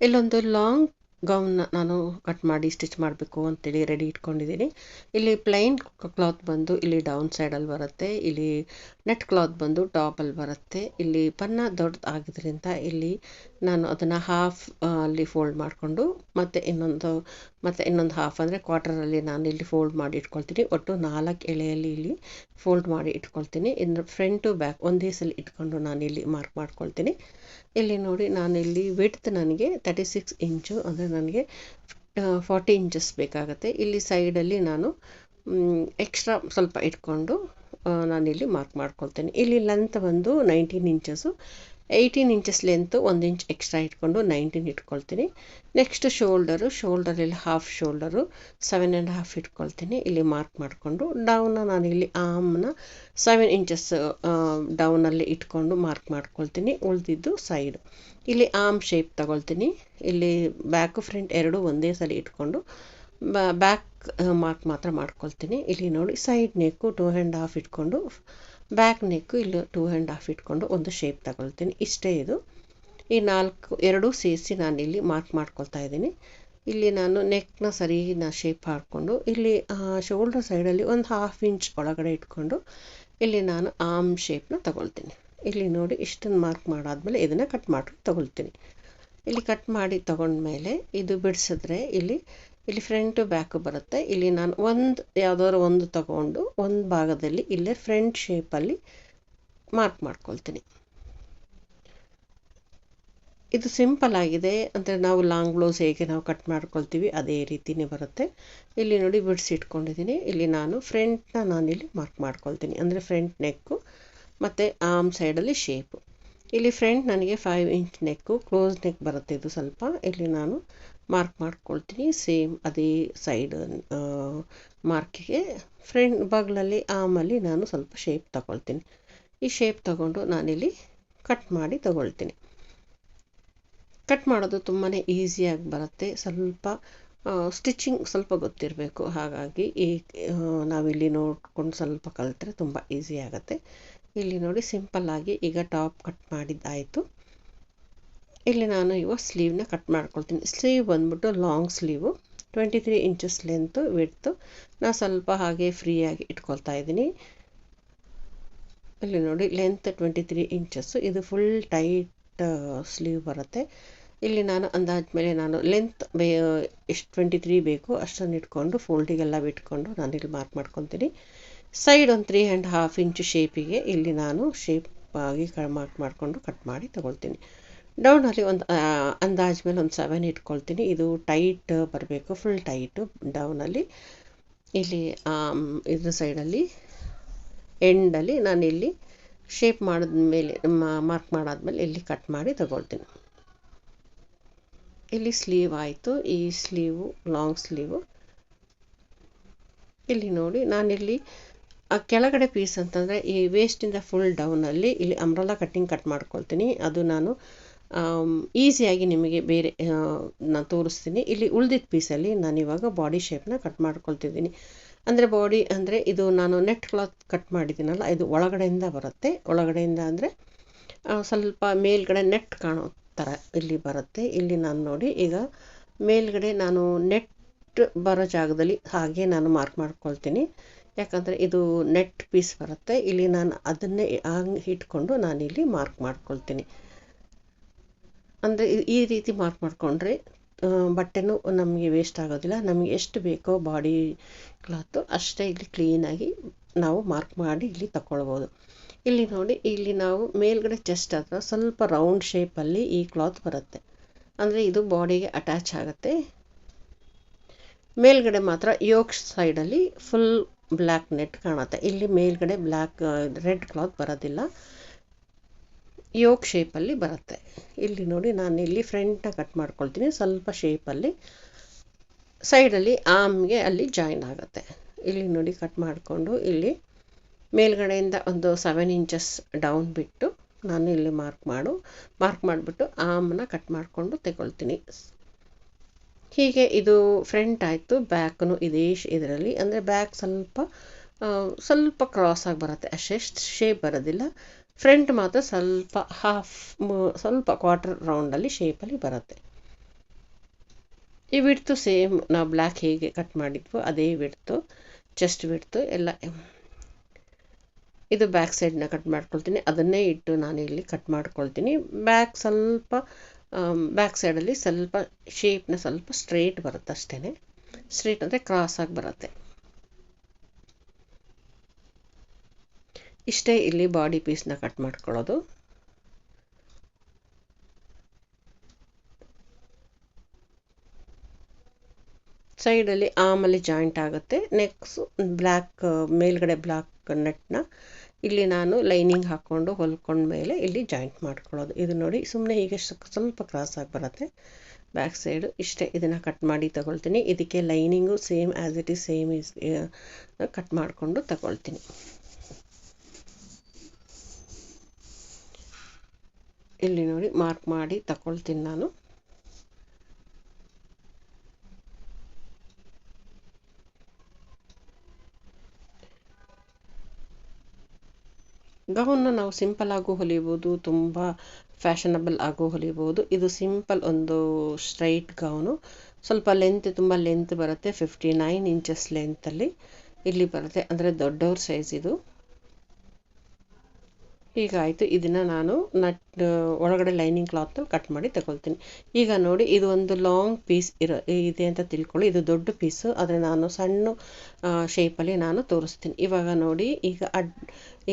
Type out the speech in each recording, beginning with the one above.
ಇಲ್ಲೊಂದು ಲಾಂಗ್ ಗೌನ್ನ ನಾನು ಕಟ್ ಮಾಡಿ ಸ್ಟಿಚ್ ಮಾಡಬೇಕು ಅಂತೇಳಿ ರೆಡಿ ಇಟ್ಕೊಂಡಿದ್ದೀನಿ. ಇಲ್ಲಿ ಪ್ಲೈನ್ ಕ್ಲಾತ್ ಬಂದು ಇಲ್ಲಿ ಡೌನ್ ಸೈಡಲ್ಲಿ ಬರುತ್ತೆ, ಇಲ್ಲಿ ನೆಟ್ ಕ್ಲಾತ್ ಬಂದು ಟಾಪಲ್ಲಿ ಬರುತ್ತೆ. ಇಲ್ಲಿ ಪನ್ನ ದೊಡ್ಡದು ಆಗಿದ್ರಿಂದ ಇಲ್ಲಿ ನಾನು ಅದನ್ನು ಹಾಫ್ ಅಲ್ಲಿ ಫೋಲ್ಡ್ ಮಾಡಿಕೊಂಡು ಮತ್ತೆ ಇನ್ನೊಂದು ಹಾಫ್ ಅಂದರೆ ಕ್ವಾರ್ಟರಲ್ಲಿ ನಾನು ಇಲ್ಲಿ ಫೋಲ್ಡ್ ಮಾಡಿ ಇಟ್ಕೊಳ್ತೀನಿ. ಒಟ್ಟು 4 ಎಳೆಯಲ್ಲಿ ಇಲ್ಲಿ ಫೋಲ್ಡ್ ಮಾಡಿ ಇಟ್ಕೊಳ್ತೀನಿ. ಇನ್ನು ಫ್ರಂಟ್ ಟು ಬ್ಯಾಕ್ ಒಂದೇ ಸಲ ಇಟ್ಕೊಂಡು ನಾನು ಇಲ್ಲಿ ಮಾರ್ಕ್ ಮಾಡ್ಕೊಳ್ತೀನಿ. ಇಲ್ಲಿ ನೋಡಿ, ನಾನಿಲ್ಲಿ ವಿಡ್ತ್ ನನಗೆ 36 ಇಂಚು, ಅಂದರೆ ನನಗೆ 40 ಇಂಚಸ್ ಬೇಕಾಗುತ್ತೆ. ಇಲ್ಲಿ ಸೈಡಲ್ಲಿ ನಾನು ಎಕ್ಸ್ಟ್ರಾ ಸ್ವಲ್ಪ ಇಟ್ಕೊಂಡು ನಾನಿಲ್ಲಿ ಮಾರ್ಕ್ ಮಾಡ್ಕೊಳ್ತೇನೆ. ಇಲ್ಲಿ ಲೆಂತ್ ಬಂದು 19 inches, 18 inches length 1 inch extra ಇಟ್ಕೊಂಡು 19 ಇಟ್ಕೊಳ್ತೀನಿ. ನೆಕ್ಸ್ಟ್ ಶೋಲ್ಡರಲ್ಲಿ ಹಾಫ್ ಶೋಲ್ಡರು 7.5 ಇಟ್ಕೊಳ್ತೀನಿ. ಇಲ್ಲಿ ಮಾರ್ಕ್ ಮಾಡಿಕೊಂಡು ನಾನಿಲ್ಲಿ ಆರ್ಮ್ನ 7 ಇಂಚಸ್ ಡೌನಲ್ಲಿ ಇಟ್ಕೊಂಡು ಮಾರ್ಕ್ ಮಾಡ್ಕೊಳ್ತೀನಿ. ಉಳಿದಿದ್ದು ಸೈಡ್ ಇಲ್ಲಿ ಆರ್ಮ್ ಶೇಪ್ ತಗೊಳ್ತೀನಿ. ಇಲ್ಲಿ ಬ್ಯಾಕು ಫ್ರಂಟ್ ಎರಡು ಒಂದೇ ಸಲ ಇಟ್ಕೊಂಡು ಬ್ಯಾಕ್ ಮಾರ್ಕ್ ಮಾತ್ರ ಮಾಡ್ಕೊಳ್ತೀನಿ. ಇಲ್ಲಿ ನೋಡಿ, ಸೈಡ್ ನೆಕ್ಕು 2.5 ಇಟ್ಕೊಂಡು ಬ್ಯಾಕ್ ನೆಕ್ಕು ಇಲ್ಲಿ 2.5 ಇಟ್ಕೊಂಡು ಒಂದು ಶೇಪ್ ತಗೊಳ್ತೀನಿ. ಇಷ್ಟೇ ಇದು. ಈ ಎರಡೂ ಸೇರಿಸಿ ನಾನಿಲ್ಲಿ ಮಾರ್ಕ್ ಮಾಡ್ಕೊಳ್ತಾ ಇದ್ದೀನಿ. ಇಲ್ಲಿ ನಾನು ನೆಕ್ನ ಸರಿ ಶೇಪ್ ಹಾಕ್ಕೊಂಡು ಇಲ್ಲಿ ಶೋಲ್ಡರ್ ಸೈಡಲ್ಲಿ ಒಂದು 1/2 ಇಂಚ್ ಒಳಗಡೆ ಇಟ್ಕೊಂಡು ಇಲ್ಲಿ ನಾನು ಆರ್ಮ್ ಶೇಪ್ನ ತಗೊಳ್ತೀನಿ. ಇಲ್ಲಿ ನೋಡಿ, ಇಷ್ಟನ್ನು ಮಾರ್ಕ್ ಮಾಡಾದ್ಮೇಲೆ ಇದನ್ನು ಕಟ್ ಮಾಡಿ ತಗೊಳ್ತೀನಿ. ಇಲ್ಲಿ ಕಟ್ ಮಾಡಿ ತಗೊಂಡ್ಮೇಲೆ ಇದು ಬಿಡಿಸಿದ್ರೆ ಇಲ್ಲಿ ಫ್ರಂಟ್ ಬ್ಯಾಕು ಬರುತ್ತೆ. ಇಲ್ಲಿ ನಾನು ಯಾವುದಾದ್ರು ಒಂದು ತಗೊಂಡು ಒಂದು ಭಾಗದಲ್ಲಿ ಇಲ್ಲೇ ಫ್ರಂಟ್ ಶೇಪಲ್ಲಿ ಮಾರ್ಕ್ ಮಾಡ್ಕೊಳ್ತೀನಿ. ಇದು ಸಿಂಪಲ್ ಆಗಿದೆ, ಅಂದರೆ ನಾವು ಲಾಂಗ್ ಬ್ಲೌಸ್ ಹೇಗೆ ನಾವು ಕಟ್ ಮಾಡ್ಕೊಳ್ತೀವಿ ಅದೇ ರೀತಿಯೇ ಬರುತ್ತೆ. ಇಲ್ಲಿ ನೋಡಿ, ಬಿಡಿಸಿಟ್ಕೊಂಡಿದ್ದೀನಿ. ಇಲ್ಲಿ ನಾನು ಫ್ರಂಟ್ನ ನಾನಿಲ್ಲಿ ಮಾರ್ಕ್ ಮಾಡ್ಕೊಳ್ತೀನಿ, ಅಂದರೆ ಫ್ರಂಟ್ ನೆಕ್ಕು ಮತ್ತು ಆರ್ಮ್ ಸೈಡಲ್ಲಿ ಶೇಪು. ಇಲ್ಲಿ ಫ್ರಂಟ್ ನನಗೆ 5 ಇಂಚ್ ನೆಕ್ಕು, ಕ್ಲೋಸ್ ನೆಕ್ ಬರುತ್ತೆ ಇದು ಸ್ವಲ್ಪ. ಇಲ್ಲಿ ನಾನು ಮಾರ್ಕ್ ಮಾಡ್ಕೊಳ್ತೀನಿ. ಸೇಮ್ ಅದೇ ಸೈಡ್ ಮಾರ್ಕಿಗೆ ಫ್ರಂಟ್ ಬಾಗಿಲಲ್ಲಿ ಆರ್ಮಲ್ಲಿ ನಾನು ಸ್ವಲ್ಪ ಶೇಪ್ ತಗೊಳ್ತೀನಿ. ಈ ಶೇಪ್ ತಗೊಂಡು ನಾನಿಲ್ಲಿ ಕಟ್ ಮಾಡಿ ತಗೊಳ್ತೀನಿ. ಕಟ್ ಮಾಡೋದು ತುಂಬಾ ಈಸಿಯಾಗಿ ಬರುತ್ತೆ. ಸ್ವಲ್ಪ ಸ್ಟಿಚಿಂಗ್ ಸ್ವಲ್ಪ ಗೊತ್ತಿರಬೇಕು. ಹಾಗಾಗಿ ನಾವಿಲ್ಲಿ ನೋಡ್ಕೊಂಡು ಸ್ವಲ್ಪ ಕಲಿತ್ರೆ ತುಂಬ ಈಸಿ ಆಗುತ್ತೆ. ಇಲ್ಲಿ ನೋಡಿ, ಸಿಂಪಲ್ಲಾಗಿ ಈಗ ಟಾಪ್ ಕಟ್ ಮಾಡಿದ್ದಾಯಿತು. ಇಲ್ಲಿ ನಾನು ಇವಾಗ ಸ್ಲೀವ್ನ ಕಟ್ ಮಾಡ್ಕೊಳ್ತೀನಿ. ಸ್ಲೀವ್ ಬಂದ್ಬಿಟ್ಟು long sleeve, 23 inches length, width. ನಾನು ಸ್ವಲ್ಪ ಹಾಗೆ ಫ್ರೀಯಾಗಿ ಇಟ್ಕೊಳ್ತಾ ಇದ್ದೀನಿ. ಇಲ್ಲಿ ನೋಡಿ, ಲೆಂತ್ 23 ಇಂಚಸ್ಸು. ಇದು ಫುಲ್ ಟೈಟ್ ಸ್ಲೀವ್ ಬರುತ್ತೆ. ಇಲ್ಲಿ ನಾನು ಅಂದಾಜ್ ಮೇಲೆ ನಾನು ಲೆಂತ್ ಎಷ್ಟು 23 ಬೇಕು ಅಷ್ಟನ್ನು ಇಟ್ಕೊಂಡು ಫೋಲ್ಡಿಗೆಲ್ಲ ಬಿಟ್ಕೊಂಡು ನಾನಿಲ್ಲಿ ಮಾರ್ಕ್ ಮಾಡ್ಕೊತೀನಿ. ಸೈಡ್ ಒಂದು 3.5 ಇಂಚು ಶೇಪಿಗೆ ಇಲ್ಲಿ ನಾನು ಶೇಪ್ ಆಗಿ ಮಾರ್ಕ್ ಮಾಡಿಕೊಂಡು ಕಟ್ ಮಾಡಿ ತಗೊಳ್ತೀನಿ. ಡೌನಲ್ಲಿ ಒಂದು ಅಂದಾಜ್ ಮೇಲೆ ಒಂದು 7 ಇಟ್ಕೊಳ್ತೀನಿ. ಇದು ಟೈಟ್ ಬರಬೇಕು, ಫುಲ್ ಟೈಟು ಡೌನಲ್ಲಿ. ಇಲ್ಲಿ ಇದ್ರ ಸೈಡಲ್ಲಿ ಎಂಡಲ್ಲಿ ನಾನಿಲ್ಲಿ ಶೇಪ್ ಮಾಡಿದ್ಮೇಲೆ ಮಾರ್ಕ್ ಮಾಡಾದ್ಮೇಲೆ ಇಲ್ಲಿ ಕಟ್ ಮಾಡಿ ತಗೊಳ್ತೀನಿ. ಇಲ್ಲಿ ಸ್ಲೀವ್ ಆಯಿತು. ಈ ಸ್ಲೀವು ಲಾಂಗ್ ಸ್ಲೀವು. ಇಲ್ಲಿ ನೋಡಿ, ನಾನಿಲ್ಲಿ ಕೆಳಗಡೆ ಪೀಸ್ ಅಂತಂದರೆ ಈ ವೇಸ್ಟಿಂದ ಫುಲ್ ಡೌನಲ್ಲಿ ಇಲ್ಲಿ ಅಂಬ್ರೆಲಾ ಕಟ್ಟಿಂಗ್ ಕಟ್ ಮಾಡ್ಕೊಳ್ತೀನಿ. ಅದು ನಾನು ಈಸಿಯಾಗಿ ನಿಮಗೆ ಬೇರೆ ನಾನು ತೋರಿಸ್ತೀನಿ. ಇಲ್ಲಿ ಉಳಿದಿದ್ದ ಪೀಸಲ್ಲಿ ನಾನಿವಾಗ ಬಾಡಿ ಶೇಪ್ನ ಕಟ್ ಮಾಡ್ಕೊಳ್ತಿದ್ದೀನಿ. ಅಂದರೆ ಇದು ನಾನು ನೆಟ್ ಕ್ಲಾತ್ ಕಟ್ ಮಾಡಿದ್ದೀನಲ್ಲ, ಇದು ಒಳಗಡೆಯಿಂದ ಬರುತ್ತೆ. ಒಳಗಡೆಯಿಂದ ಅಂದರೆ ಸ್ವಲ್ಪ ಮೇಲ್ಗಡೆ ನೆಟ್ ಕಾಣೋ ಥರ ಇಲ್ಲಿ ಬರುತ್ತೆ. ಇಲ್ಲಿ ನಾನು ನೋಡಿ, ಈಗ ಮೇಲ್ಗಡೆ ನಾನು ನೆಟ್ ಬರೋ ಜಾಗದಲ್ಲಿ ಹಾಗೆ ನಾನು ಮಾರ್ಕ್ ಮಾಡ್ಕೊಳ್ತೀನಿ. ಯಾಕಂದರೆ ಇದು ನೆಟ್ ಪೀಸ್ ಬರುತ್ತೆ. ಇಲ್ಲಿ ನಾನು ಅದನ್ನೇ ಇಟ್ಕೊಂಡು ನಾನಿಲ್ಲಿ ಮಾರ್ಕ್ ಮಾಡ್ಕೊಳ್ತೀನಿ. ಅಂದರೆ ಈ ರೀತಿ ಮಾರ್ಕ್ ಮಾಡಿಕೊಂಡ್ರೆ ಬಟ್ಟೆನೂ ನಮಗೆ ವೇಸ್ಟ್ ಆಗೋದಿಲ್ಲ. ನಮಗೆ ಎಷ್ಟು ಬೇಕೋ ಬಾಡಿ ಕ್ಲಾತು ಅಷ್ಟೇ ಇಲ್ಲಿ ಕ್ಲೀನಾಗಿ ನಾವು ಮಾರ್ಕ್ ಮಾಡಿ ಇಲ್ಲಿ ತಗೊಳ್ಬೋದು. ಇಲ್ಲಿ ನೋಡಿ, ಇಲ್ಲಿ ನಾವು ಮೇಲ್ಗಡೆ ಚೆಸ್ಟ್ ಹತ್ರ ಸ್ವಲ್ಪ ರೌಂಡ್ ಶೇಪಲ್ಲಿ ಈ ಕ್ಲಾತ್ ಬರುತ್ತೆ, ಅಂದರೆ ಇದು ಬಾಡಿಗೆ ಅಟ್ಯಾಚ್ ಆಗುತ್ತೆ. ಮೇಲ್ಗಡೆ ಮಾತ್ರ ಯೋಕ್ ಸೈಡಲ್ಲಿ ಫುಲ್ ಬ್ಲ್ಯಾಕ್ ನೆಟ್ ಕಾಣುತ್ತೆ. ಇಲ್ಲಿ ಮೇಲ್ಗಡೆ ರೆಡ್ ಕ್ಲಾತ್ ಬರೋದಿಲ್ಲ, ಯೋಕ್ ಶೇಪಲ್ಲಿ ಬರುತ್ತೆ. ಇಲ್ಲಿ ನೋಡಿ, ನಾನು ಇಲ್ಲಿ ಫ್ರಂಟ್ನ ಕಟ್ ಮಾಡ್ಕೊಳ್ತೀನಿ ಸ್ವಲ್ಪ ಶೇಪಲ್ಲಿ. ಸೈಡಲ್ಲಿ ಆರ್ಮ್ಗೆ ಅಲ್ಲಿ ಜಾಯಿನ್ ಆಗುತ್ತೆ. ಇಲ್ಲಿ ನೋಡಿ, ಕಟ್ ಮಾಡಿಕೊಂಡು ಇಲ್ಲಿ ಮೇಲ್ಗಡೆಯಿಂದ ಒಂದು 7 ಇಂಚಸ್ ಡೌನ್ ಬಿಟ್ಟು ನಾನು ಇಲ್ಲಿ ಮಾರ್ಕ್ ಮಾಡಿಬಿಟ್ಟು ಆರ್ಮ್ನ ಕಟ್ ಮಾಡಿಕೊಂಡು ತಗೊಳ್ತೀನಿ. ಹೀಗೆ ಇದು ಫ್ರಂಟ್ ಆಯಿತು. ಬ್ಯಾಕ್ನು ಇದೇ ಇದರಲ್ಲಿ, ಅಂದರೆ ಬ್ಯಾಕ್ ಸ್ವಲ್ಪ ಕ್ರಾಸ್ ಆಗಿ ಬರುತ್ತೆ ಅಷ್ಟೇ, ಶೇಪ್ ಬರೋದಿಲ್ಲ. ಫ್ರಂಟ್ ಮಾತ್ರ ಸ್ವಲ್ಪ ಸ್ವಲ್ಪ ಕ್ವಾರ್ಟರ್ ರೌಂಡಲ್ಲಿ ಶೇಪಲ್ಲಿ ಬರುತ್ತೆ. ಈ ವಿಡ್ತು ಸೇಮ್ ನಾವು ಬ್ಲ್ಯಾಕ್ ಹೇಗೆ ಕಟ್ ಮಾಡಿದ್ವೋ ಅದೇ ವಿಡ್ತು, ಚೆಸ್ಟ್ ವಿಡ್ತು ಎಲ್ಲ. ಇದು ಬ್ಯಾಕ್ ಸೈಡ್ನ ಕಟ್ ಮಾಡ್ಕೊಳ್ತೀನಿ, ಅದನ್ನೇ ಇಟ್ಟು ನಾನು ಇಲ್ಲಿ ಕಟ್ ಮಾಡ್ಕೊಳ್ತೀನಿ. ಬ್ಯಾಕ್ ಸೈಡಲ್ಲಿ ಸ್ವಲ್ಪ ಶೇಪ್ನ ಸ್ವಲ್ಪ ಸ್ಟ್ರೇಟ್ ಬರುತ್ತೆ ಅಷ್ಟೇ. ಸ್ಟ್ರೇಟ್ ಅಂದರೆ ಕ್ರಾಸ್ ಆಗಿ ಬರುತ್ತೆ. ಇಷ್ಟೇ ಇಲ್ಲಿ ಬಾಡಿ ಪೀಸ್ನ ಕಟ್ ಮಾಡ್ಕೊಳ್ಳೋದು. ಸೈಡಲ್ಲಿ ಆಮಲ್ಲಿ ಜಾಯಿಂಟ್ ಆಗುತ್ತೆ. ನೆಕ್ಸ್ಟ್ ಬ್ಲ್ಯಾಕ್ ಮೇಲ್ಗಡೆ ಬ್ಲ್ಯಾಕ್ ನೆಟ್ನ ಇಲ್ಲಿ ನಾನು ಲೈನಿಂಗ್ ಹಾಕ್ಕೊಂಡು ಹೊಲ್ಕೊಂಡ ಮೇಲೆ ಇಲ್ಲಿ ಜಾಯಿಂಟ್ ಮಾಡ್ಕೊಳ್ಳೋದು. ಇದು ನೋಡಿ ಸುಮ್ಮನೆ ಹೀಗೆ ಸ್ವಲ್ಪ ಕ್ರಾಸ್ ಆಗಿ ಬರುತ್ತೆ ಬ್ಯಾಕ್ ಸೈಡು. ಇಷ್ಟೇ, ಇದನ್ನು ಕಟ್ ಮಾಡಿ ತಗೊಳ್ತೀನಿ. ಇದಕ್ಕೆ lining same as it is same cut ಮಾಡಿಕೊಂಡು ತಗೊಳ್ತೀನಿ. ಇಲ್ಲಿ ನೋಡಿ ಮಾರ್ಕ್ ಮಾಡಿ ತಗೊಳ್ತೀನಿ ನಾನು. ಗೌನ್ನ ನಾವು ಸಿಂಪಲ್ ಆಗು ಹೊಲಿಬೋದು, ತುಂಬ ಫ್ಯಾಷನಬಲ್ ಆಗು ಹೊಲಿಬೋದು. ಇದು ಸಿಂಪಲ್ ಒಂದು ಸ್ಟ್ರೈಟ್ ಗೌನು. ಸ್ವಲ್ಪ ಲೆಂತ್, ತುಂಬ ಲೆಂತ್ ಬರುತ್ತೆ. 59 ಇಂಚಸ್ ಲೆಂತಲ್ಲಿ ಇಲ್ಲಿ ಬರುತ್ತೆ, ಅಂದರೆ ದೊಡ್ಡವ್ರ ಸೈಜ್ ಇದು. ಹೀಗಾಯಿತು. ಇದನ್ನು ನಾನು ಒಳಗಡೆ ಲೈನಿಂಗ್ ಕ್ಲಾತ್ನಲ್ಲಿ ಕಟ್ ಮಾಡಿ ತಗೊಳ್ತೀನಿ. ಈಗ ನೋಡಿ, ಇದು ಒಂದು ಲಾಂಗ್ ಪೀಸ್ ಇದೆ ಅಂತ ತಿಳ್ಕೊಳ್ಳಿ. ಇದು ದೊಡ್ಡ ಪೀಸು, ಆದರೆ ನಾನು ಸಣ್ಣ ಶೇಪಲ್ಲಿ ನಾನು ತೋರಿಸ್ತೀನಿ. ಇವಾಗ ನೋಡಿ,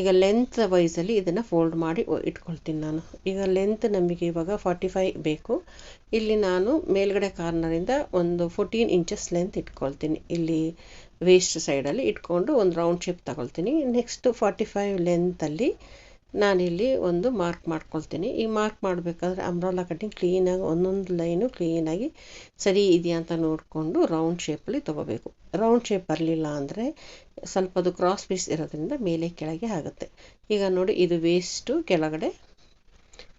ಈಗ ಲೆಂತ್ ವೈಸಲ್ಲಿ ಇದನ್ನು ಫೋಲ್ಡ್ ಮಾಡಿ ಇಟ್ಕೊಳ್ತೀನಿ ನಾನು. ಈಗ ಲೆಂತ್ ನಮಗೆ ಇವಾಗ 45 ಬೇಕು. ಇಲ್ಲಿ ನಾನು ಮೇಲ್ಗಡೆ ಕಾರ್ನರಿಂದ ಒಂದು 14 ಇಂಚಸ್ ಲೆಂತ್ ಇಟ್ಕೊಳ್ತೀನಿ. ಇಲ್ಲಿ ವೇಸ್ಟ್ ಸೈಡಲ್ಲಿ ಇಟ್ಕೊಂಡು ಒಂದು ರೌಂಡ್ ಶೇಪ್ ತಗೊಳ್ತೀನಿ. ನೆಕ್ಸ್ಟ್ 45 ಲೆಂತಲ್ಲಿ ನಾನಿಲ್ಲಿ ಒಂದು ಮಾರ್ಕ್ ಮಾಡ್ಕೊಳ್ತೀನಿ. ಈ ಮಾರ್ಕ್ ಮಾಡಬೇಕಾದ್ರೆ ಅಂಬ್ರೆಲಾ ಕಟ್ಟಿಂಗ್ ಕ್ಲೀನಾಗಿ ಒಂದೊಂದು ಲೈನು ಕ್ಲೀನಾಗಿ ಸರಿ ಇದೆಯಾ ಅಂತ ನೋಡಿಕೊಂಡು ರೌಂಡ್ ಶೇಪಲ್ಲಿ ತೊಗೋಬೇಕು. ರೌಂಡ್ ಶೇಪ್ ಬರಲಿಲ್ಲ ಅಂದರೆ ಸ್ವಲ್ಪ ಅದು ಕ್ರಾಸ್ ಪೀಸ್ ಇರೋದ್ರಿಂದ ಮೇಲೆ ಕೆಳಗೆ ಆಗುತ್ತೆ. ಈಗ ನೋಡಿ, ಇದು ವೇಸ್ಟು ಕೆಳಗಡೆ.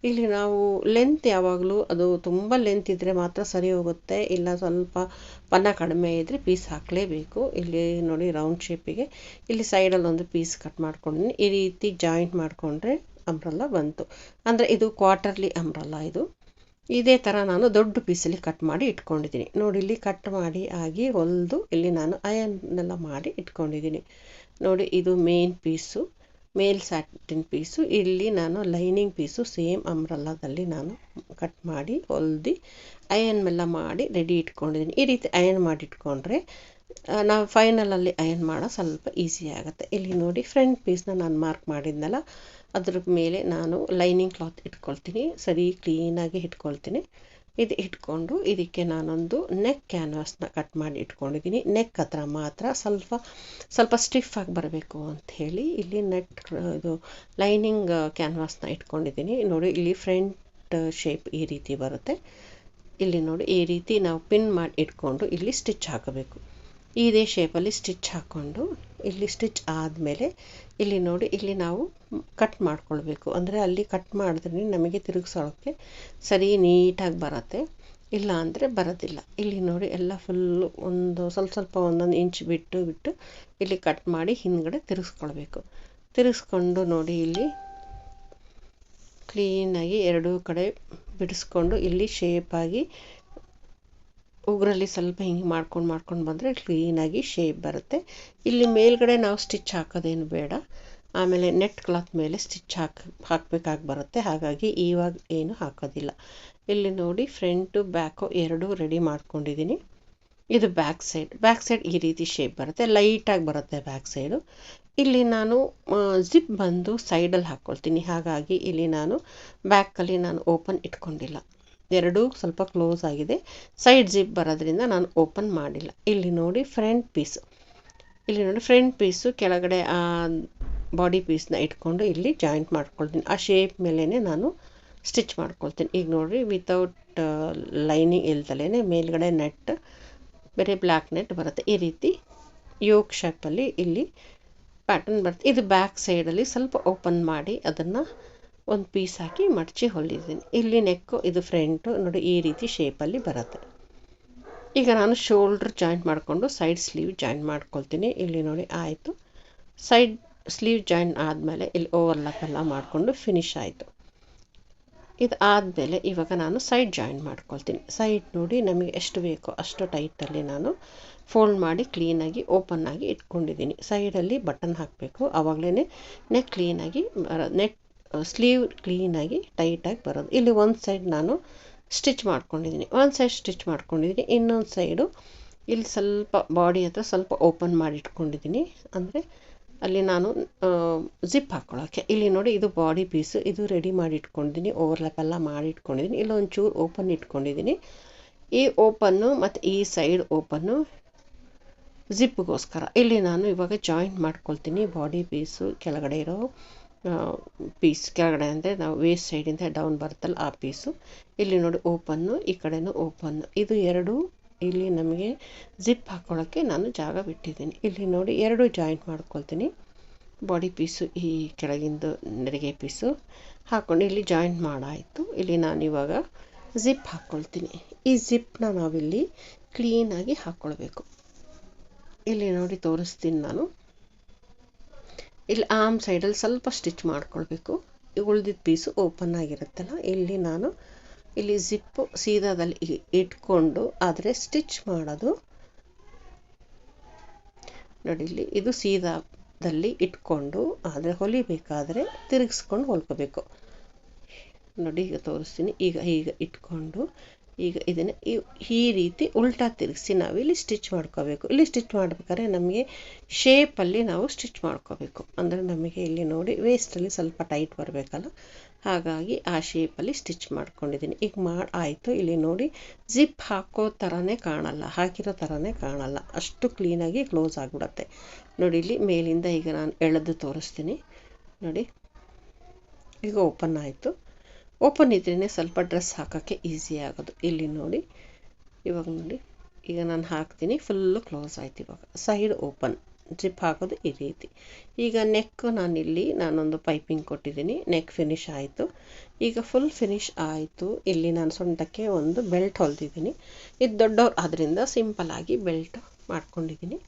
ಇಲ್ಲಿ ನಾವು ಲೆಂತ್ ಯಾವಾಗಲೂ ಅದು ತುಂಬ ಲೆಂತ್ ಇದ್ದರೆ ಮಾತ್ರ ಸರಿ ಹೋಗುತ್ತೆ, ಇಲ್ಲ ಸ್ವಲ್ಪ ಪನ್ನ ಕಡಿಮೆ ಇದ್ದರೆ ಪೀಸ್ ಹಾಕಲೇಬೇಕು. ಇಲ್ಲಿ ನೋಡಿ, ರೌಂಡ್ ಶೇಪಿಗೆ ಇಲ್ಲಿ ಸೈಡಲ್ಲಿ ಒಂದು ಪೀಸ್ ಕಟ್ ಮಾಡ್ಕೊಂಡಿದ್ದೀನಿ. ಈ ರೀತಿ ಜಾಯಿಂಟ್ ಮಾಡಿಕೊಂಡ್ರೆ ಅಂಬ್ರೆಲಾ ಬಂತು. ಅಂದರೆ ಇದು ಕ್ವಾರ್ಟರ್ಲಿ ಅಂಬ್ರೆಲಾ. ಇದು ಇದೇ ಥರ ನಾನು ದೊಡ್ಡ ಪೀಸಲ್ಲಿ ಕಟ್ ಮಾಡಿ ಇಟ್ಕೊಂಡಿದ್ದೀನಿ. ನೋಡಿ, ಇಲ್ಲಿ ಕಟ್ ಮಾಡಿ ಆಗಿ ಹೊಲಿದು ಇಲ್ಲಿ ನಾನು ಅಯನ್ನೆಲ್ಲ ಮಾಡಿ ಇಟ್ಕೊಂಡಿದ್ದೀನಿ. ನೋಡಿ, ಇದು ಮೇನ್ ಪೀಸು, ಮೇಲ್ ಸ್ಯಾಟಿನ್ ಪೀಸು. ಇಲ್ಲಿ ನಾನು ಲೈನಿಂಗ್ ಪೀಸು ಸೇಮ್ ಅಂಬ್ರೆಲಾದಲ್ಲಿ ನಾನು ಕಟ್ ಮಾಡಿ ಹೊಲ್ದು ಅಯನ್ ಎಲ್ಲ ಮಾಡಿ ರೆಡಿ ಇಟ್ಕೊಂಡಿದ್ದೀನಿ. ಈ ರೀತಿ ಅಯನ್ ಮಾಡಿ ಇಟ್ಕೊಂಡ್ರೆ ನಾವು ಫೈನಲಲ್ಲಿ ಅಯನ್ ಮಾಡೋ ಸ್ವಲ್ಪ ಈಸಿ ಆಗುತ್ತೆ. ಇಲ್ಲಿ ನೋಡಿ, ಫ್ರಂಟ್ ಪೀಸ್ನ ನಾನು ಮಾರ್ಕ್ ಮಾಡಿದ್ನಲ್ಲ, ಅದ್ರ ಮೇಲೆ ನಾನು ಲೈನಿಂಗ್ ಕ್ಲಾತ್ ಇಟ್ಕೊಳ್ತೀನಿ. ಸರಿ ಕ್ಲೀನಾಗಿ ಇಟ್ಕೊಳ್ತೀನಿ. ಇದು ಇಟ್ಕೊಂಡು ಇದಕ್ಕೆ ನಾನೊಂದು ನೆಕ್ ಕ್ಯಾನ್ವಾಸ್ನ ಕಟ್ ಮಾಡಿ ಇಟ್ಕೊಂಡಿದ್ದೀನಿ. ನೆಕ್ ಹತ್ರ ಮಾತ್ರ ಸ್ವಲ್ಪ ಸ್ಟಿಫ್ ಆಗಿ ಬರಬೇಕು ಅಂಥೇಳಿ ಇಲ್ಲಿ ಇದು ಲೈನಿಂಗ್ ಕ್ಯಾನ್ವಾಸ್ನ ಇಟ್ಕೊಂಡಿದ್ದೀನಿ. ನೋಡಿ, ಇಲ್ಲಿ ಫ್ರಂಟ್ ಶೇಪ್ ಈ ರೀತಿ ಬರುತ್ತೆ. ಇಲ್ಲಿ ನೋಡಿ, ಈ ರೀತಿ ನಾವು ಪಿನ್ ಮಾಡಿ ಇಟ್ಕೊಂಡು ಇಲ್ಲಿ ಸ್ಟಿಚ್ ಹಾಕಬೇಕು. ಇದೇ ಶೇಪಲ್ಲಿ ಸ್ಟಿಚ್ ಹಾಕ್ಕೊಂಡು ಇಲ್ಲಿ ಸ್ಟಿಚ್ ಆದಮೇಲೆ ಇಲ್ಲಿ ನೋಡಿ, ಇಲ್ಲಿ ನಾವು ಕಟ್ ಮಾಡ್ಕೊಳ್ಬೇಕು. ಅಂದರೆ ಅಲ್ಲಿ ಕಟ್ ಮಾಡಿದ್ರೆ ನಮಗೆ ತಿರುಗಿಸೋಕ್ಕೆ ಸರಿ ನೀಟಾಗಿ ಬರುತ್ತೆ, ಇಲ್ಲ ಅಂದರೆ ಬರೋದಿಲ್ಲ. ಇಲ್ಲಿ ನೋಡಿ, ಎಲ್ಲ ಫುಲ್ಲು ಒಂದು ಸ್ವಲ್ಪ ಒಂದೊಂದು ಇಂಚ್ ಬಿಟ್ಟು ಇಲ್ಲಿ ಕಟ್ ಮಾಡಿ ಹಿಂದ್ಗಡೆ ತಿರುಗಿಸ್ಕೊಳ್ಬೇಕು. ತಿರುಗಿಸ್ಕೊಂಡು ನೋಡಿ, ಇಲ್ಲಿ ಕ್ಲೀನಾಗಿ ಎರಡೂ ಕಡೆ ಬಿಡಿಸ್ಕೊಂಡು ಇಲ್ಲಿ ಶೇಪಾಗಿ ಉಗುರಲ್ಲಿ ಸ್ವಲ್ಪ ಹಿಂಗೆ ಮಾಡ್ಕೊಂಡು ಬಂದರೆ ಕ್ಲೀನಾಗಿ ಶೇಪ್ ಬರುತ್ತೆ. ಇಲ್ಲಿ ಮೇಲ್ಗಡೆ ನಾವು ಸ್ಟಿಚ್ ಹಾಕೋದೇನು ಬೇಡ, ಆಮೇಲೆ ನೆಟ್ ಕ್ಲಾತ್ ಮೇಲೆ ಸ್ಟಿಚ್ ಹಾಕಬೇಕಾಗಿ ಬರುತ್ತೆ. ಹಾಗಾಗಿ ಇವಾಗ ಏನು ಹಾಕೋದಿಲ್ಲ. ಇಲ್ಲಿ ನೋಡಿ, ಫ್ರಂಟು ಬ್ಯಾಕು ಎರಡೂ ರೆಡಿ ಮಾಡ್ಕೊಂಡಿದ್ದೀನಿ. ಇದು ಬ್ಯಾಕ್ ಸೈಡ್ ಈ ರೀತಿ ಶೇಪ್ ಬರುತ್ತೆ, ಲೈಟಾಗಿ ಬರುತ್ತೆ ಬ್ಯಾಕ್ ಸೈಡು. ಇಲ್ಲಿ ನಾನು ಜಿಪ್ ಬಂದು ಸೈಡಲ್ಲಿ ಹಾಕ್ಕೊಳ್ತೀನಿ. ಹಾಗಾಗಿ ಇಲ್ಲಿ ನಾನು ಬ್ಯಾಕಲ್ಲಿ ನಾನು ಓಪನ್ ಇಟ್ಕೊಂಡಿಲ್ಲ, ಎರಡೂ ಸ್ವಲ್ಪ ಕ್ಲೋಸ್ ಆಗಿದೆ. ಸೈಡ್ ಜಿಪ್ ಬರೋದ್ರಿಂದ ನಾನು ಓಪನ್ ಮಾಡಿಲ್ಲ. ಇಲ್ಲಿ ನೋಡಿ, ಫ್ರಂಟ್ ಪೀಸು ಕೆಳಗಡೆ ಬಾಡಿ ಪೀಸ್ನ ಇಟ್ಕೊಂಡು ಇಲ್ಲಿ ಜಾಯಿಂಟ್ ಮಾಡ್ಕೊಳ್ತೀನಿ. ಆ ಶೇಪ್ ಮೇಲೇ ನಾನು ಸ್ಟಿಚ್ ಮಾಡ್ಕೊಳ್ತೀನಿ. ಈಗ ನೋಡಿರಿ, ವಿತೌಟ್ ಲೈನಿಂಗ್ ಇಲ್ದಲೇ ಮೇಲ್ಗಡೆ ನೆಟ್ ಬೇರೆ ಬ್ಲ್ಯಾಕ್ ನೆಟ್ ಬರುತ್ತೆ. ಈ ರೀತಿ ಯೋಕ್ ಶೇಪಲ್ಲಿ ಇಲ್ಲಿ ಪ್ಯಾಟರ್ನ್ ಬರುತ್ತೆ. ಇದು ಬ್ಯಾಕ್ ಸೈಡಲ್ಲಿ ಸ್ವಲ್ಪ ಓಪನ್ ಮಾಡಿ ಅದನ್ನು ಒಂದು ಪೀಸ್ ಹಾಕಿ ಮಡಚಿ ಹೊಲಿದ್ದೀನಿ. ಇಲ್ಲಿ ನೆಕ್ಕು, ಇದು ಫ್ರಂಟು ನೋಡಿ, ಈ ರೀತಿ ಶೇಪಲ್ಲಿ ಬರುತ್ತೆ. ಈಗ ನಾನು ಶೋಲ್ಡ್ರ್ ಜಾಯಿಂಟ್ ಮಾಡಿಕೊಂಡು ಸೈಡ್ ಸ್ಲೀವ್ ಜಾಯಿಂಟ್ ಮಾಡ್ಕೊಳ್ತೀನಿ. ಇಲ್ಲಿ ನೋಡಿ, ಆಯಿತು. ಸೈಡ್ ಸ್ಲೀವ್ ಜಾಯಿಂಟ್ ಆದಮೇಲೆ ಇಲ್ಲಿ ಓವರ್ಲಾಪ್ ಎಲ್ಲ ಮಾಡಿಕೊಂಡು ಫಿನಿಶ್ ಆಯಿತು. ಇದು ಆದಮೇಲೆ ಇವಾಗ ನಾನು ಸೈಡ್ ಜಾಯಿನ್ ಮಾಡ್ಕೊಳ್ತೀನಿ. ಸೈಡ್ ನೋಡಿ ನಮಗೆ ಎಷ್ಟು ಬೇಕೋ ಅಷ್ಟು ಟೈಟಲ್ಲಿ ನಾನು ಫೋಲ್ಡ್ ಮಾಡಿ ಕ್ಲೀನಾಗಿ ಓಪನ್ ಆಗಿ ಇಟ್ಕೊಂಡಿದ್ದೀನಿ. ಸೈಡಲ್ಲಿ ಬಟನ್ ಹಾಕಬೇಕು, ಆವಾಗಲೇ ನೆಕ್ ಕ್ಲೀನಾಗಿ ನೆಕ್ ಸ್ಲೀವ್ ಕ್ಲೀನಾಗಿ ಟೈಟಾಗಿ ಬರೋದು. ಇಲ್ಲಿ ಒಂದು ಸೈಡ್ ನಾನು ಸ್ಟಿಚ್ ಮಾಡ್ಕೊಂಡಿದ್ದೀನಿ, ಒಂದು ಸೈಡ್ ಸ್ಟಿಚ್ ಮಾಡ್ಕೊಂಡಿದ್ದೀನಿ, ಇನ್ನೊಂದು ಸೈಡು ಇಲ್ಲಿ ಸ್ವಲ್ಪ ಬಾಡಿ ಹತ್ರ ಸ್ವಲ್ಪ ಓಪನ್ ಮಾಡಿ ಇಟ್ಕೊಂಡಿದ್ದೀನಿ. ಅಂದರೆ ಅಲ್ಲಿ ನಾನು ಜಿಪ್ ಹಾಕ್ಕೊಳ್ಳೋಕ್ಕೆ. ಇಲ್ಲಿ ನೋಡಿ ಇದು ಬಾಡಿ ಪೀಸು, ಇದು ರೆಡಿ ಮಾಡಿ ಇಟ್ಕೊಂಡಿದ್ದೀನಿ, ಓವರ್ಲ್ಯಾಪ್ ಎಲ್ಲ ಮಾಡಿ ಇಟ್ಕೊಂಡಿದ್ದೀನಿ. ಇಲ್ಲೊಂಚೂರು ಓಪನ್ ಇಟ್ಕೊಂಡಿದ್ದೀನಿ. ಈ ಓಪನ್ನು ಮತ್ತು ಈ ಸೈಡ್ ಓಪನ್ನು ಜಿಪ್ಗೋಸ್ಕರ. ಇಲ್ಲಿ ನಾನು ಇವಾಗ ಜಾಯಿಂಟ್ ಮಾಡ್ಕೊಳ್ತೀನಿ ಬಾಡಿ ಪೀಸು ಕೆಳಗಡೆ ಇರೋ ಪೀಸ್, ಕೆಳಗಡೆ ಅಂದರೆ ನಾವು ವೇಸ್ಟ್ ಸೈಡಿಂದ ಡೌನ್ ಬರುತ್ತಲ್ಲ ಆ ಪೀಸು. ಇಲ್ಲಿ ನೋಡಿ ಓಪನ್ನು, ಈ ಕಡೆನೂ ಓಪನ್ನು, ಇದು ಎರಡು ಇಲ್ಲಿ ನಮಗೆ ಜಿಪ್ ಹಾಕ್ಕೊಳ್ಳೋಕ್ಕೆ ನಾನು ಜಾಗ ಬಿಟ್ಟಿದ್ದೀನಿ. ಇಲ್ಲಿ ನೋಡಿ ಎರಡು ಜಾಯಿಂಟ್ ಮಾಡ್ಕೊಳ್ತೀನಿ. ಬಾಡಿ ಪೀಸು ಈ ಕೆಳಗಿಂದು ನೆರಿಗೆ ಪೀಸು ಹಾಕ್ಕೊಂಡು ಇಲ್ಲಿ ಜಾಯಿಂಟ್ ಮಾಡಾಯಿತು. ಇಲ್ಲಿ ನಾನು ಇವಾಗ ಜಿಪ್ ಹಾಕ್ಕೊಳ್ತೀನಿ. ಈ ಜಿಪ್ನ ನಾವಿಲ್ಲಿ ಕ್ಲೀನಾಗಿ ಹಾಕ್ಕೊಳ್ಬೇಕು. ಇಲ್ಲಿ ನೋಡಿ ತೋರಿಸ್ತೀನಿ ನಾನು. ಇಲ್ಲಿ ಆರ್ಮ್ ಸೈಡಲ್ಲಿ ಸ್ವಲ್ಪ ಸ್ಟಿಚ್ ಮಾಡ್ಕೊಳ್ಬೇಕು. ಉಳಿದಿದ್ದ ಪೀಸು ಓಪನ್ ಆಗಿರುತ್ತಲ್ಲ, ಇಲ್ಲಿ ನಾನು ಇಲ್ಲಿ ಜಿಪ್ಪು ಸೀದಾದಲ್ಲಿ ಇಟ್ಕೊಂಡು ಆದರೆ ಸ್ಟಿಚ್ ಮಾಡೋದು ನೋಡಿ. ಇಲ್ಲಿ ಇದು ಸೀದಾದಲ್ಲಿ ಇಟ್ಕೊಂಡು ಆದರೆ ಹೊಲಿಬೇಕಾದ್ರೆ ತಿರುಗಿಸ್ಕೊಂಡು ಹೊಲ್ಕೋಬೇಕು ನೋಡಿ. ಈಗ ತೋರಿಸ್ತೀನಿ. ಈಗ ಇಟ್ಕೊಂಡು ಈಗ ಇದನ್ನು ಈ ರೀತಿ ಉಲ್ಟಾ ತಿರುಗಿಸಿ ನಾವಿಲ್ಲಿ ಸ್ಟಿಚ್ ಮಾಡ್ಕೋಬೇಕು. ಇಲ್ಲಿ ಸ್ಟಿಚ್ ಮಾಡ್ಬೇಕಾದ್ರೆ ನಮಗೆ ಶೇಪಲ್ಲಿ ನಾವು ಸ್ಟಿಚ್ ಮಾಡ್ಕೋಬೇಕು. ಅಂದರೆ ನಮಗೆ ಇಲ್ಲಿ ನೋಡಿ ವೇಸ್ಟಲ್ಲಿ ಸ್ವಲ್ಪ ಟೈಟ್ ಬರಬೇಕಲ್ಲ, ಹಾಗಾಗಿ ಆ ಶೇಪಲ್ಲಿ ಸ್ಟಿಚ್ ಮಾಡ್ಕೊಂಡಿದ್ದೀನಿ. ಈಗ ಆಯಿತು. ಇಲ್ಲಿ ನೋಡಿ ಜಿಪ್ ಹಾಕೋ ಥರನೇ ಕಾಣಲ್ಲ, ಹಾಕಿರೋ ಥರನೇ ಕಾಣಲ್ಲ, ಅಷ್ಟು ಕ್ಲೀನಾಗಿ ಕ್ಲೋಸ್ ಆಗಿಬಿಡತ್ತೆ ನೋಡಿ. ಇಲ್ಲಿ ಮೇಲಿಂದ ಈಗ ನಾನು ಎಳೆದು ತೋರಿಸ್ತೀನಿ ನೋಡಿ. ಈಗ ಓಪನ್ ಆಯಿತು. ಓಪನ್ ಇದ್ರೇ ಸ್ವಲ್ಪ ಡ್ರೆಸ್ ಹಾಕೋಕ್ಕೆ ಈಸಿ ಆಗೋದು. ಇಲ್ಲಿ ನೋಡಿ ಇವಾಗ ನೋಡಿ ಈಗ ನಾನು ಹಾಕ್ತೀನಿ, ಫುಲ್ಲು ಕ್ಲೋಸ್ ಆಯ್ತು. ಇವಾಗ ಸೈಡ್ ಓಪನ್, ಜಿಪ್ ಹಾಕೋದು ಈ ರೀತಿ. ಈಗ ನೆಕ್ ನಾನೊಂದು ಪೈಪಿಂಗ್ ಕೊಟ್ಟಿದ್ದೀನಿ, ನೆಕ್ ಫಿನಿಶ್ ಆಯಿತು. ಈಗ ಫುಲ್ ಫಿನಿಶ್ ಆಯಿತು. ಇಲ್ಲಿ ನಾನು ಸೊಂಟಕ್ಕೆ ಒಂದು ಬೆಲ್ಟ್ ಹೊಲ್ದಿದ್ದೀನಿ. ಇದು ದೊಡ್ಡವ್ರು ಆದ್ದರಿಂದ ಸಿಂಪಲ್ಲಾಗಿ ಬೆಲ್ಟ್ ಮಾಡ್ಕೊಂಡಿದ್ದೀನಿ.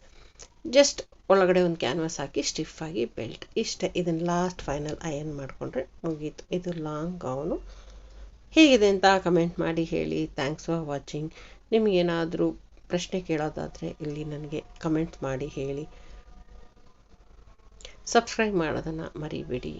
ಜಸ್ಟ್ ಒಳಗಡೆ ಒಂದು ಕ್ಯಾನ್ವಾಸ್ ಹಾಕಿ ಸ್ಟಿಫಾಗಿ ಬೆಲ್ಟ್, ಇಷ್ಟೇ. ಇದನ್ನು ಲಾಸ್ಟ್ ಫೈನಲ್ ಅಯನ್ ಮಾಡಿಕೊಂಡ್ರೆ ಮುಗೀತು. ಇದು ಲಾಂಗ್ ಗೌನು. ಹೇಗಿದೆ ಅಂತ ಕಮೆಂಟ್ ಮಾಡಿ ಹೇಳಿ. Thanks for watching. ನಿಮಗೇನಾದರೂ ಪ್ರಶ್ನೆ ಕೇಳೋದಾದರೆ ಇಲ್ಲಿ ನನಗೆ ಕಮೆಂಟ್ ಮಾಡಿ ಹೇಳಿ. ಸಬ್ಸ್ಕ್ರೈಬ್ ಮಾಡೋದನ್ನು ಮರಿಬೇಡಿ.